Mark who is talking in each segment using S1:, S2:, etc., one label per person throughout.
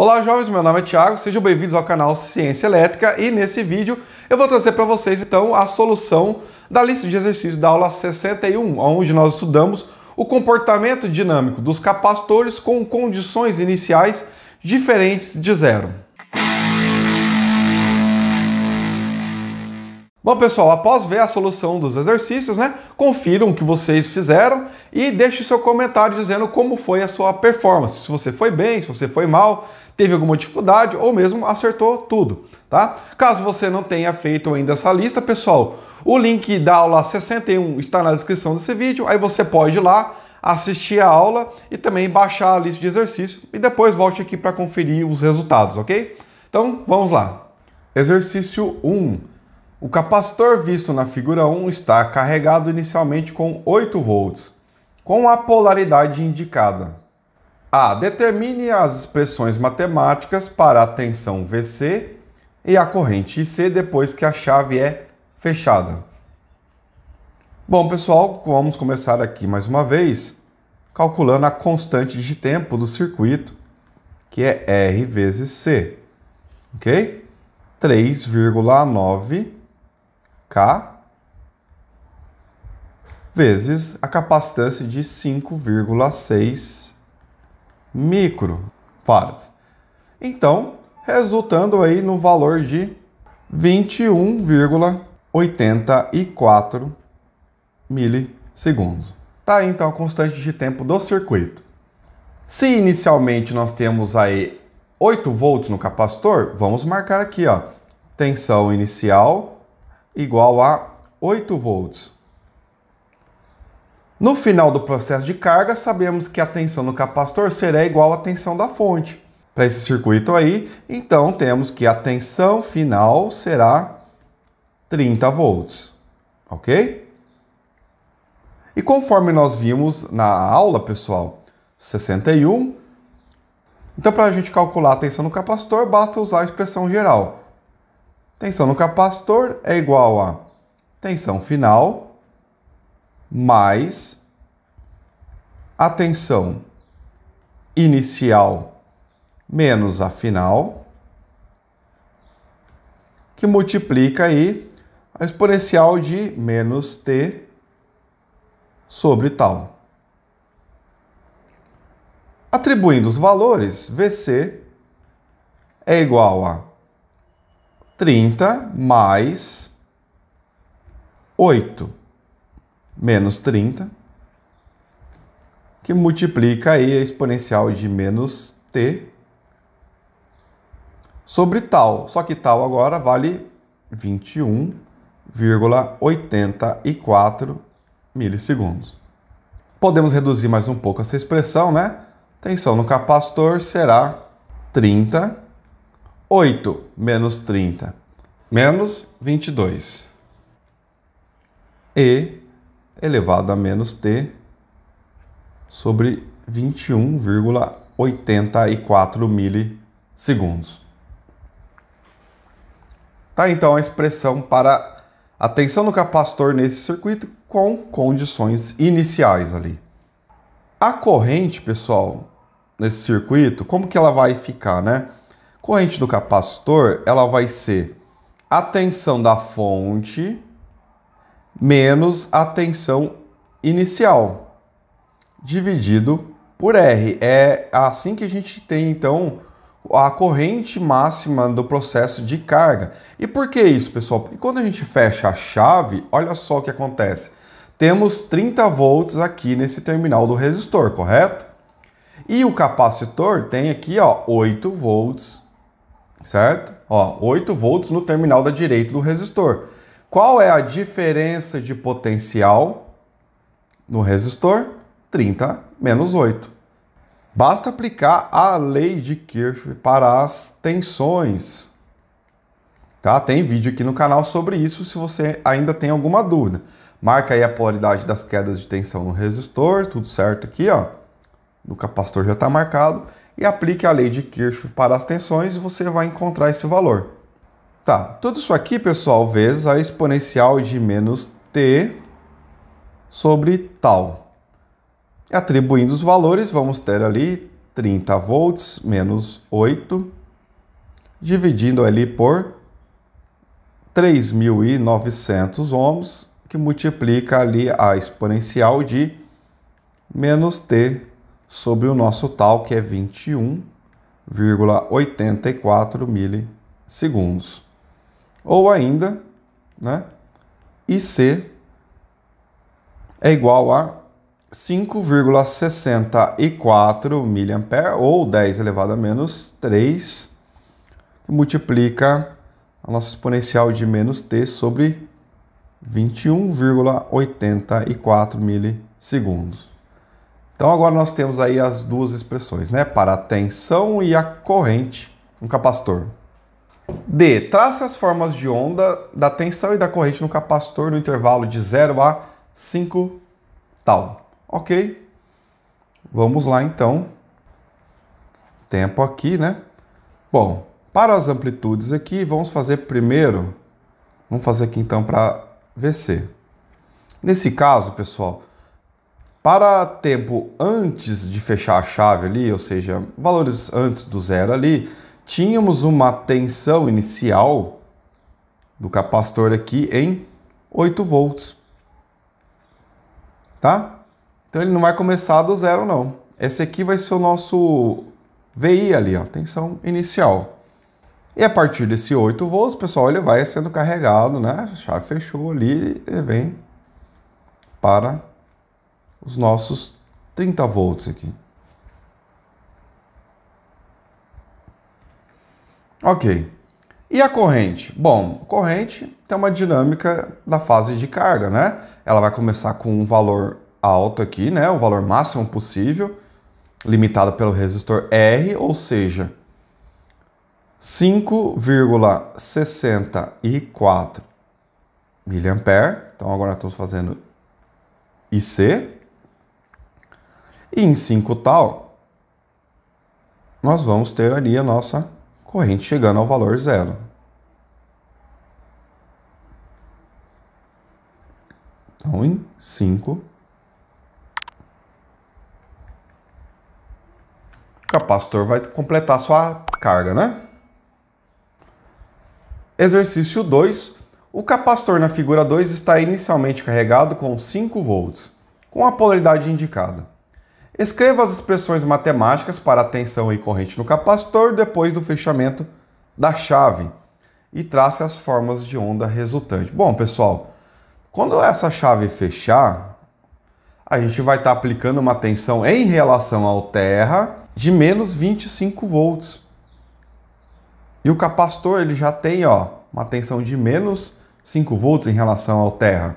S1: Olá jovens, meu nome é Thiago, sejam bem-vindos ao canal Ciência Elétrica e nesse vídeo eu vou trazer para vocês então a solução da lista de exercícios da aula 61, onde nós estudamos o comportamento dinâmico dos capacitores com condições iniciais diferentes de zero. Bom pessoal, após ver a solução dos exercícios, confiram o que vocês fizeram e deixe seu comentário dizendo como foi a sua performance, se você foi bem, se você foi mal, teve alguma dificuldade ou mesmo acertou tudo, tá? Caso você não tenha feito ainda essa lista, pessoal, o link da aula 61 está na descrição desse vídeo, aí você pode ir lá, assistir a aula e também baixar a lista de exercícios e depois volte aqui para conferir os resultados, ok? Então, vamos lá. Exercício 1. O capacitor visto na figura 1 está carregado inicialmente com 8 volts, com a polaridade indicada. A. Determine as expressões matemáticas para a tensão VC e a corrente IC depois que a chave é fechada. Bom, pessoal, vamos começar aqui mais uma vez, calculando a constante de tempo do circuito, que é R vezes C, ok? 3,9 K vezes a capacitância de 5,6 microfarads. Então, resultando aí no valor de 21,84 milissegundos. Tá aí então a constante de tempo do circuito. Se inicialmente nós temos aí 8 volts no capacitor, vamos marcar aqui, ó, tensão inicial igual a 8 volts. No final do processo de carga, sabemos que a tensão no capacitor será igual à tensão da fonte. Para esse circuito aí, então temos que a tensão final será 30 volts, ok? E conforme nós vimos na aula, pessoal, 61, então para a gente calcular a tensão no capacitor, basta usar a expressão geral. Tensão no capacitor é igual a tensão final mais a tensão inicial menos a final, que multiplica aí a exponencial de menos T sobre tal. Atribuindo os valores, VC é igual a 30 mais 8 menos 30, que multiplica aí a exponencial de menos T sobre tal. Só que tal agora vale 21,84 milissegundos. Podemos reduzir mais um pouco essa expressão, né? Tensão no capacitor será 30 8 menos 30, menos 22. E elevado a menos T sobre 21,84 milissegundos. Tá, então, a expressão para a tensão no capacitor nesse circuito com condições iniciais ali. A corrente, pessoal, nesse circuito, como que ela vai ficar, né? Corrente do capacitor, ela vai ser a tensão da fonte menos a tensão inicial, dividido por R. É assim que a gente tem, então, a corrente máxima do processo de carga. E por que isso, pessoal? Porque quando a gente fecha a chave, olha só o que acontece. Temos 30 volts aqui nesse terminal do resistor, correto? E o capacitor tem aqui, ó, 8 volts. Certo? Ó, 8 volts no terminal da direita do resistor. Qual é a diferença de potencial no resistor? 30 menos 8. Basta aplicar a lei de Kirchhoff para as tensões. Tá? Tem vídeo aqui no canal sobre isso se você ainda tem alguma dúvida. Marca aí a polaridade das quedas de tensão no resistor, tudo certo aqui, ó. No capacitor já está marcado. E aplique a lei de Kirchhoff para as tensões e você vai encontrar esse valor. Tá, tudo isso aqui, pessoal, vezes a exponencial de menos T sobre tal. Atribuindo os valores, vamos ter ali 30 volts menos 8, dividindo ali por 3.900 ohms, que multiplica ali a exponencial de menos t sobre o nosso tal, que é 21,84 milissegundos. Ou ainda, né, IC é igual a 5,64 mA, ou 10 elevado a menos 3, que multiplica a nossa exponencial de menos t sobre 21,84 milissegundos. Então agora nós temos aí as duas expressões, né, para a tensão e a corrente no capacitor. D. Trace as formas de onda da tensão e da corrente no capacitor no intervalo de 0 a 5 tal. Ok? Vamos lá então. Tempo aqui, né? Bom, para as amplitudes aqui, vamos fazer primeiro, vamos fazer aqui então para VC. Nesse caso, pessoal, para tempo antes de fechar a chave ali, ou seja, valores antes do zero ali, tínhamos uma tensão inicial do capacitor aqui em 8 volts. Tá? Então ele não vai começar do zero, não. Esse aqui vai ser o nosso VI ali, ó, tensão inicial. E a partir desse 8 volts, pessoal, ele vai sendo carregado, né? A chave fechou ali e vem para os nossos 30 volts aqui. Ok. E a corrente? Bom, a corrente tem uma dinâmica da fase de carga, né? Ela vai começar com um valor alto aqui, né? O valor máximo possível, limitado pelo resistor R, ou seja, 5,64 mA. Então agora estamos fazendo IC. E em 5 tal, nós vamos ter ali a nossa corrente chegando ao valor zero. Então, em 5, o capacitor vai completar sua carga, né? Exercício 2. O capacitor na figura 2 está inicialmente carregado com 5 volts, com a polaridade indicada. Escreva as expressões matemáticas para a tensão e corrente no capacitor depois do fechamento da chave e trace as formas de onda resultante. Bom, pessoal, quando essa chave fechar, a gente vai estar aplicando uma tensão em relação ao terra de menos 25 volts. E o capacitor ele já tem, ó, uma tensão de menos 5 volts em relação ao terra.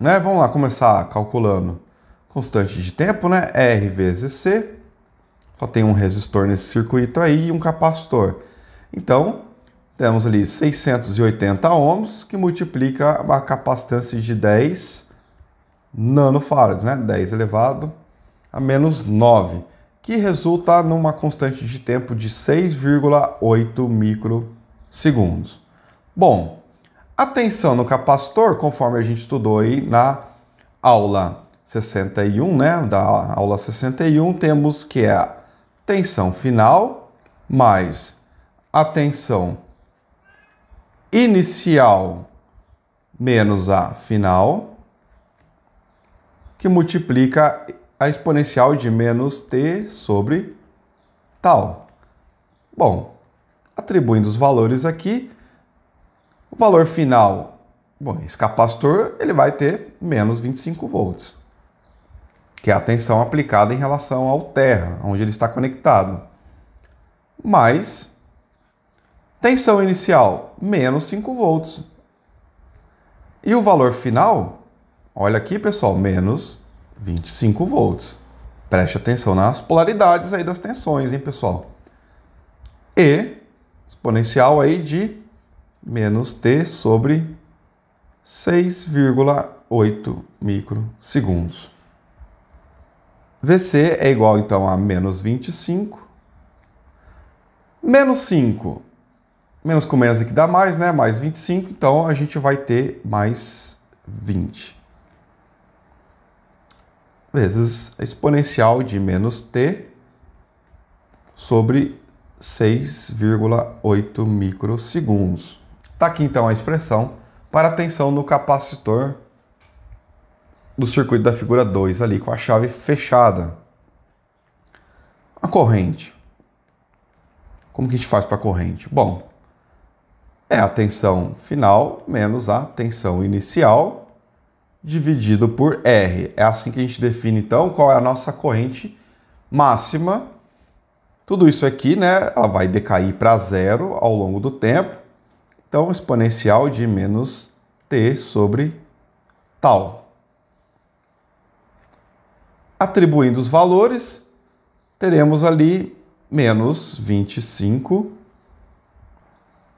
S1: Né? Vamos lá começar calculando. Constante de tempo, né? R vezes C. Só tem um resistor nesse circuito aí e um capacitor. Então, temos ali 680 ohms, que multiplica a capacitância de 10 nanofarads, né? 10 elevado a menos 9, que resulta numa constante de tempo de 6,8 microsegundos. Bom, a tensão no capacitor, conforme a gente estudou aí na aula 61, né? Da aula 61, temos que é a tensão final mais a tensão inicial menos a final, que multiplica a exponencial de menos t sobre tal. Bom, atribuindo os valores aqui, o valor final, bom, esse capacitor ele vai ter menos 25 volts. Que é a tensão aplicada em relação ao terra, onde ele está conectado. Mais tensão inicial, menos 5 volts. E o valor final, olha aqui, pessoal, menos 25 volts. Preste atenção nas polaridades aí das tensões, hein, pessoal? E exponencial aí de menos t sobre 6,8 microsegundos. VC é igual, então, a menos 25. Menos 5. Menos com menos aqui dá mais, né? Mais 25. Então, a gente vai ter mais 20. Vezes a exponencial de menos t sobre 6,8 microsegundos. Está aqui então a expressão para a tensão no capacitor do circuito da figura 2 ali com a chave fechada. A corrente. Como que a gente faz para a corrente? Bom, é a tensão final menos a tensão inicial dividido por R. É assim que a gente define, então, qual é a nossa corrente máxima. Tudo isso aqui, né, ela vai decair para zero ao longo do tempo. Então, exponencial de menos T sobre tal. Atribuindo os valores, teremos ali menos 25,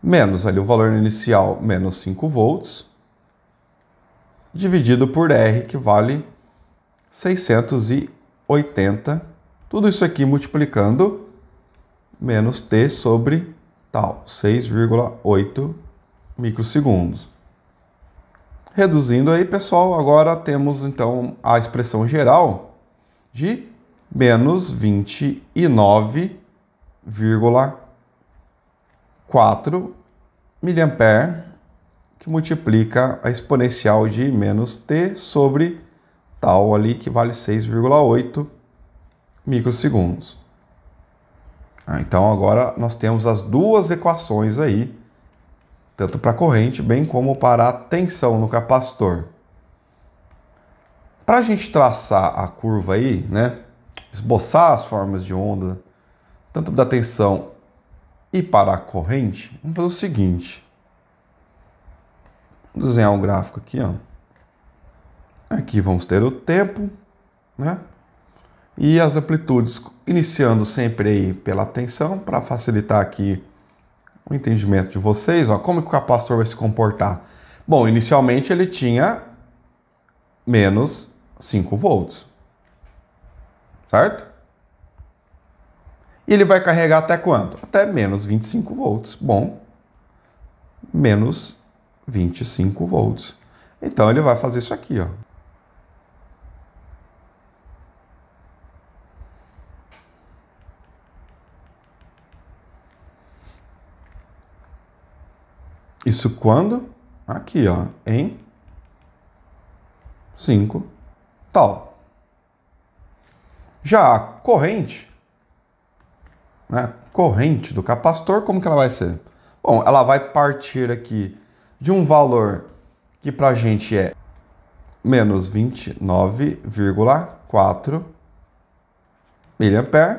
S1: menos ali o valor inicial, menos 5 volts, dividido por R, que vale 680. Tudo isso aqui multiplicando menos T sobre tal, 6,8 microsegundos. Reduzindo aí, pessoal, agora temos então a expressão geral de menos 29,4 miliampere, que multiplica a exponencial de menos T sobre tal ali, que vale 6,8 microsegundos. Então agora nós temos as duas equações aí, tanto para a corrente bem como para a tensão no capacitor. Para a gente traçar a curva aí, né, esboçar as formas de onda, tanto da tensão e para a corrente, vamos fazer o seguinte. Vou desenhar um gráfico aqui, ó. Aqui vamos ter o tempo, né? E as amplitudes, iniciando sempre aí pela tensão, para facilitar aqui o entendimento de vocês, ó, como que o capacitor vai se comportar? Bom, inicialmente ele tinha menos 5 volts, certo? E ele vai carregar até quanto? Até menos 25 volts. Bom, menos 25 volts. Então ele vai fazer isso aqui, ó. Isso quando? Aqui, ó, em 5 tal. Já a corrente, né, corrente do capacitor, como que ela vai ser? Bom, ela vai partir aqui de um valor que para a gente é menos 29,4 miliampere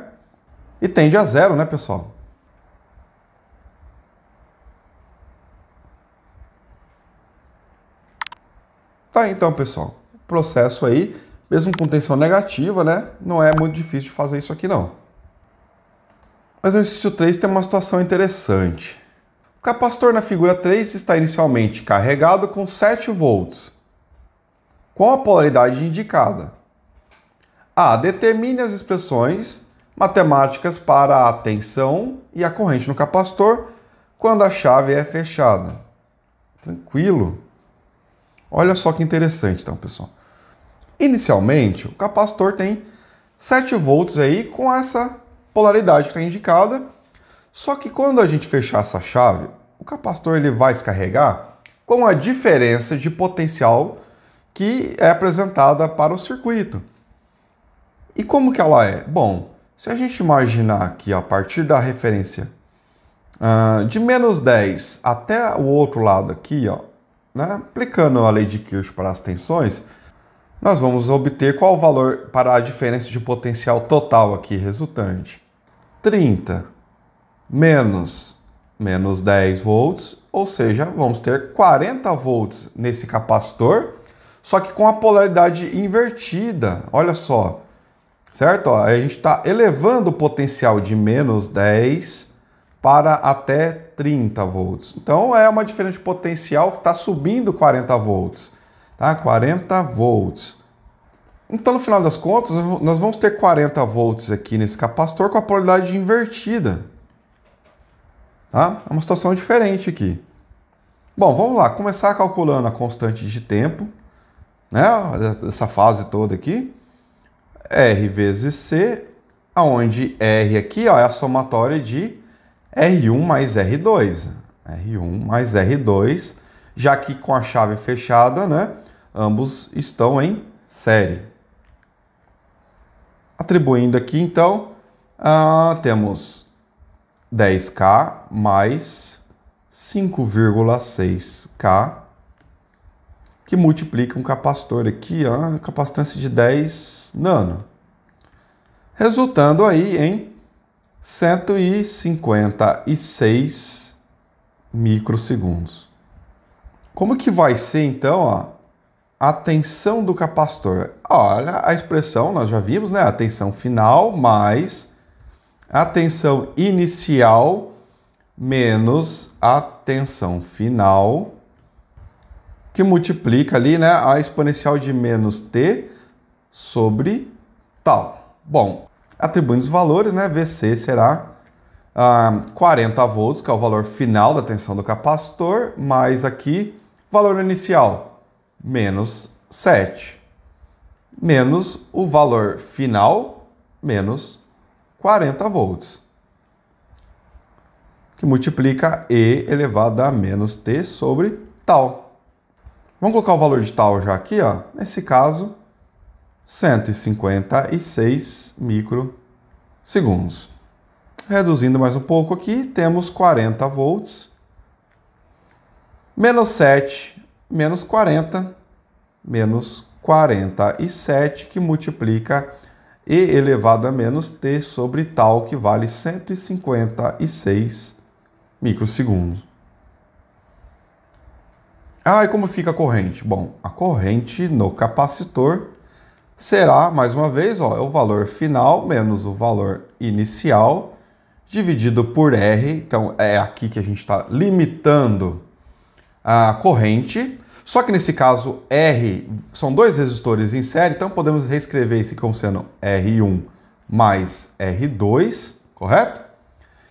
S1: e tende a zero, né, pessoal? Tá, então, pessoal, o processo aí, mesmo com tensão negativa, né, não é muito difícil de fazer isso aqui, não. Mas o exercício 3 tem uma situação interessante. O capacitor na figura 3 está inicialmente carregado com 7 volts, com a polaridade indicada. A. Determine as expressões matemáticas para a tensão e a corrente no capacitor quando a chave é fechada. Tranquilo? Olha só que interessante, então, pessoal. Inicialmente, o capacitor tem 7 volts aí com essa polaridade que está indicada. Só que quando a gente fechar essa chave, o capacitor ele vai se carregar com a diferença de potencial que é apresentada para o circuito. E como que ela é? Bom, se a gente imaginar aqui a partir da referência de menos 10 até o outro lado aqui, ó, né, aplicando a lei de Kirchhoff para as tensões, nós vamos obter qual o valor para a diferença de potencial total aqui resultante. 30 menos 10 volts, ou seja, vamos ter 40 volts nesse capacitor, só que com a polaridade invertida, olha só, certo? Ó, a gente está elevando o potencial de menos 10 para até 30 volts. Então é uma diferença de potencial que está subindo 40 volts, tá? 40 volts. Então no final das contas, nós vamos ter 40 volts aqui nesse capacitor com a polaridade invertida. Tá? É uma situação diferente aqui. Bom, vamos lá, começar calculando a constante de tempo, né, dessa fase toda aqui. R vezes C Onde R aqui, ó, é a somatória de R1 mais R2. R1 mais R2, já que com a chave fechada, né, ambos estão em série. Atribuindo aqui, então, temos 10K mais 5,6K, que multiplica um capacitor aqui, ó, capacitância de 10 nano, resultando aí em 156 microsegundos. Como que vai ser, então, ó, a tensão do capacitor? Olha, a expressão nós já vimos, né? A tensão final mais a tensão inicial menos a tensão final, que multiplica ali, né, a exponencial de menos t sobre tal. Bom, atribuindo os valores, né, VC será 40 volts, que é o valor final da tensão do capacitor, mais aqui, valor inicial, menos 7, menos o valor final, menos 40 volts, que multiplica E elevado a menos T sobre tal. Vamos colocar o valor de tal já aqui, ó. Nesse caso, 156 microsegundos. Reduzindo mais um pouco aqui, temos 40 volts, menos 7, menos 40, menos 47, que multiplica E elevado a menos T sobre tal, que vale 156 microsegundos. E como fica a corrente? Bom, a corrente no capacitor será, mais uma vez, ó, é o valor final menos o valor inicial dividido por R. Então, é aqui que a gente está limitando a corrente. Só que nesse caso, R são dois resistores em série, então podemos reescrever isso como sendo R1 mais R2, correto?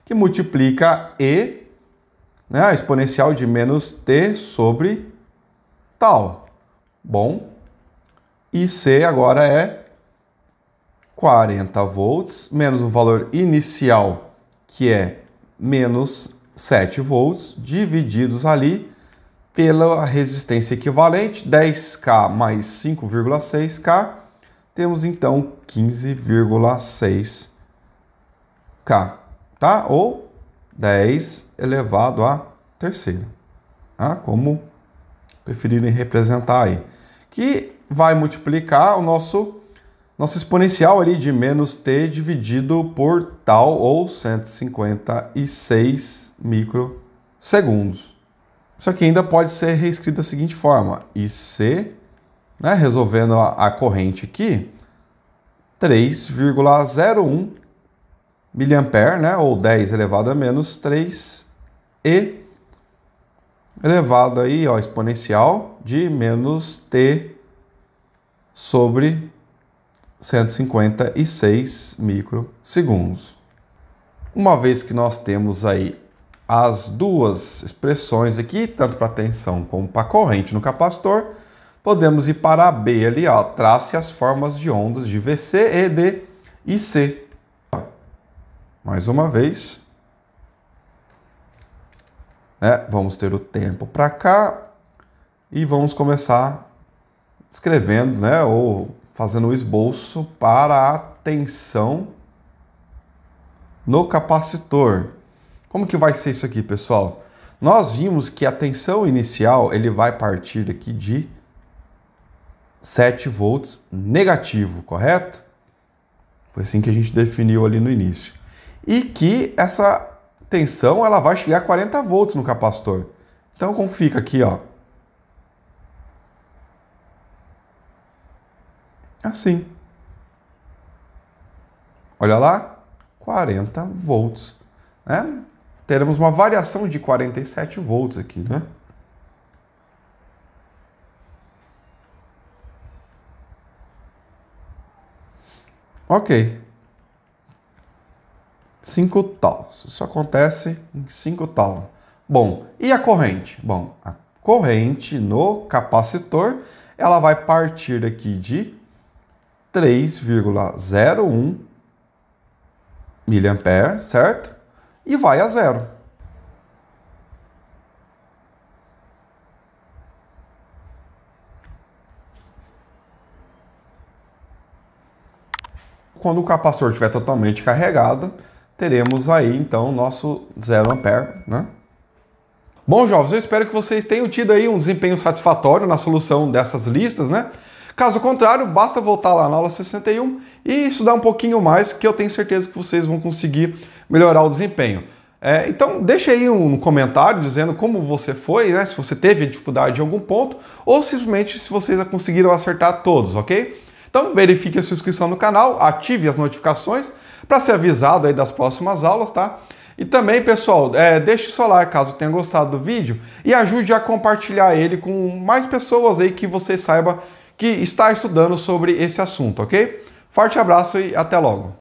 S1: Que multiplica E, né, a exponencial de menos T sobre tal. Bom, e C agora é 40 volts, menos o valor inicial, que é menos 7 volts, divididos ali pela resistência equivalente, 10K mais 5,6K, temos então 15,6K, tá? Ou 10 elevado à terceira, tá? Como preferirem representar aí. Que vai multiplicar o nosso exponencial ali de menos t dividido por tal, ou 156 microsegundos. Isso aqui ainda pode ser reescrito da seguinte forma: IC, né, resolvendo a corrente aqui, 3,01 mA, né, ou 10 elevado a menos 3, E elevado aí, ó, exponencial de menos t sobre 156 microsegundos. Uma vez que nós temos aí as duas expressões aqui, tanto para a tensão como para a corrente no capacitor, podemos ir para a B ali, ó, trace as formas de ondas de VC, E, D e C. Mais uma vez, né, vamos ter o tempo para cá e vamos começar escrevendo, né, ou fazendo o esboço para a tensão no capacitor. Como que vai ser isso aqui, pessoal? Nós vimos que a tensão inicial ele vai partir aqui de 7 volts negativo, correto? Foi assim que a gente definiu ali no início. E que essa tensão ela vai chegar a 40 volts no capacitor. Então, como fica aqui, ó? Assim. Olha lá, 40 volts, né? Teremos uma variação de 47 volts aqui, né? Ok. 5 tal. Isso acontece em 5 tal. Bom, e a corrente? Bom, a corrente no capacitor, ela vai partir aqui de 3,01 mA, certo? E vai a 0. Quando o capacitor estiver totalmente carregado, teremos aí então o nosso 0 A, né? Bom, jovens, eu espero que vocês tenham tido aí um desempenho satisfatório na solução dessas listas, né? Caso contrário, basta voltar lá na aula 61 e estudar um pouquinho mais, que eu tenho certeza que vocês vão conseguir melhorar o desempenho. Então, deixa aí um comentário dizendo como você foi, né? Se você teve dificuldade em algum ponto, ou simplesmente se vocês conseguiram acertar todos, ok? Então, verifique a sua inscrição no canal, ative as notificações para ser avisado aí das próximas aulas, tá? E também, pessoal, deixe o seu like caso tenha gostado do vídeo e ajude a compartilhar ele com mais pessoas aí que você saiba que está estudando sobre esse assunto, ok? Forte abraço e até logo!